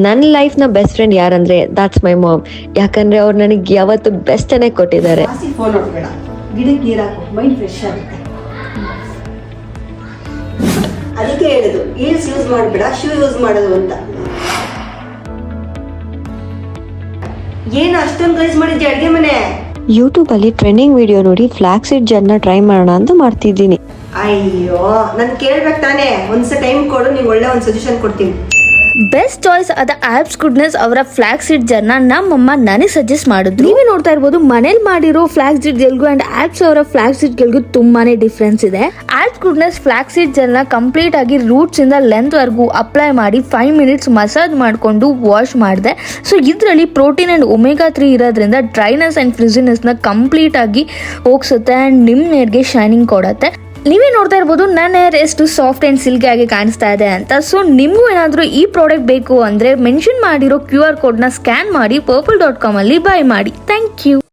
ನನ್ನ ಲೈಫ್ನ best friend ಯಾರಂದ್ರೆ ದಾಟ್ಸ್ ಮೈ ಮಾಮ್. ಯಾಕಂದ್ರೆ ಅವ್ರು ನನಗೆ ಯಾವತ್ತು ಬೆಸ್ಟ್ ಅನ್ನೇ ಕೊಟ್ಟಿದ್ದಾರೆ. ಫೋನ್ ನೋಡ್ಬೇಡ, ಗಿಡಕ್ಕೆ ನೀರು ಹಾಕು, ಮೈಂಡ್ ಫ್ರೆಶ್ ಆಗುತ್ತೆ. ಅದಕ್ಕೆ ಹೇಳುದು ಹೀಲ್ಸ್ ಯೂಸ್ ಮಾಡಬೇಡ, ಶೂ ಯೂಸ್ ಮಾಡೋದು ಅಂತ. ಏನು ಅಷ್ಟೊಂದು ಗೈಸ್ ಮಾಡಿದ್ದೆ ಅಡುಗೆ ಮನೆ? ಯೂಟ್ಯೂಬ್ ಅಲ್ಲಿ ಟ್ರೆಂಡಿಂಗ್ ವಿಡಿಯೋ ನೋಡಿ ಫ್ಲಾಕ್ ಸೀಡ್ ಜೆಲ್ನ ಟ್ರೈ ಮಾಡೋಣ ಅಂತ ಮಾಡ್ತಿದ್ದೀನಿ. ಅಯ್ಯೋ, ನಾನು ಕೇಳ್ಬೇಕು ತಾನೇ, ಒಂದ್ಸಲ ಟೈಮ್ ಕೊಡು, ನೀವು ಒಳ್ಳೆ ಒಂದು ಸಜೆಷನ್ ಕೊಡ್ತೀನಿ. ಬೆಸ್ಟ್ ಚಾಯ್ಸ್ ಆದ ಆಪ್ಸ್ ಗುಡ್ನೆಸ್ ಅವರ ಫ್ಲಾಕ್ ಸೀಡ್ ಜೆಲ್ನ ನಮ್ಮಮ್ಮ ನನಗೆ ಸಜೆಸ್ಟ್ ಮಾಡಿದ್ರು. ನೀವೇ ನೋಡ್ತಾ ಇರ್ಬೋದು, ಮನೇಲಿ ಮಾಡಿರೋ ಫ್ಲಾಕ್ ಸೀಡ್ ಜೆಲ್ಗೂ ಅಂಡ್ ಆಪ್ಸ್ ಅವರ ಫ್ಲಾಕ್ ಸೀಡ್ ಜೆಲ್ಗೂ ತುಂಬಾನೇ ಡಿಫ್ರೆನ್ಸ್ ಇದೆ. ಆಪ್ಸ್ ಗುಡ್ನೆಸ್ ಫ್ಲಾಕ್ ಸೀಡ್ ಜೆಲ್ನ ಕಂಪ್ಲೀಟ್ ಆಗಿ ರೂಟ್ಸ್ ಇಂದ ಲೆಂತ್ ವರ್ಗೂ ಅಪ್ಲೈ ಮಾಡಿ 5 ಮಿನಿಟ್ಸ್ ಮಸಾಜ್ ಮಾಡಿಕೊಂಡು ವಾಶ್ ಮಾಡಿದೆ. ಸೊ ಇದರಲ್ಲಿ ಪ್ರೋಟೀನ್ ಅಂಡ್ ಒಮೆಗಾ 3 ಇರೋದ್ರಿಂದ ಡ್ರೈನೆಸ್ ಅಂಡ್ ಫ್ರಿಜಿನೆಸ್ ನ ಕಂಪ್ಲೀಟ್ ಆಗಿ ಹೋಗ್ಸುತ್ತೆ ಅಂಡ್ ನಿಮ್ ಹೇರ್ಗೆ ಶೈನಿಂಗ್ ಕೊಡುತ್ತೆ. ನೀವೇ ನೋಡ್ತಾ ಇರ್ಬೋದು ನನ್ನ ಹೇರ್ ಎಷ್ಟು ಸಾಫ್ಟ್ ಅಂಡ್ ಸಿಲ್ಕಿ ಆಗಿ ಕಾಣಿಸ್ತಾ ಇದೆ ಅಂತ. ಸೊ ನಿಮಗೂ ಏನಾದರೂ ಈ ಪ್ರಾಡಕ್ಟ್ ಬೇಕು ಅಂದ್ರೆ ಮೆನ್ಷನ್ ಮಾಡಿರೋ QR ಕೋಡ್ನ ಸ್ಕ್ಯಾನ್ ಮಾಡಿ purple.com ಅಲ್ಲಿ ಬೈ ಮಾಡಿ. Thank you.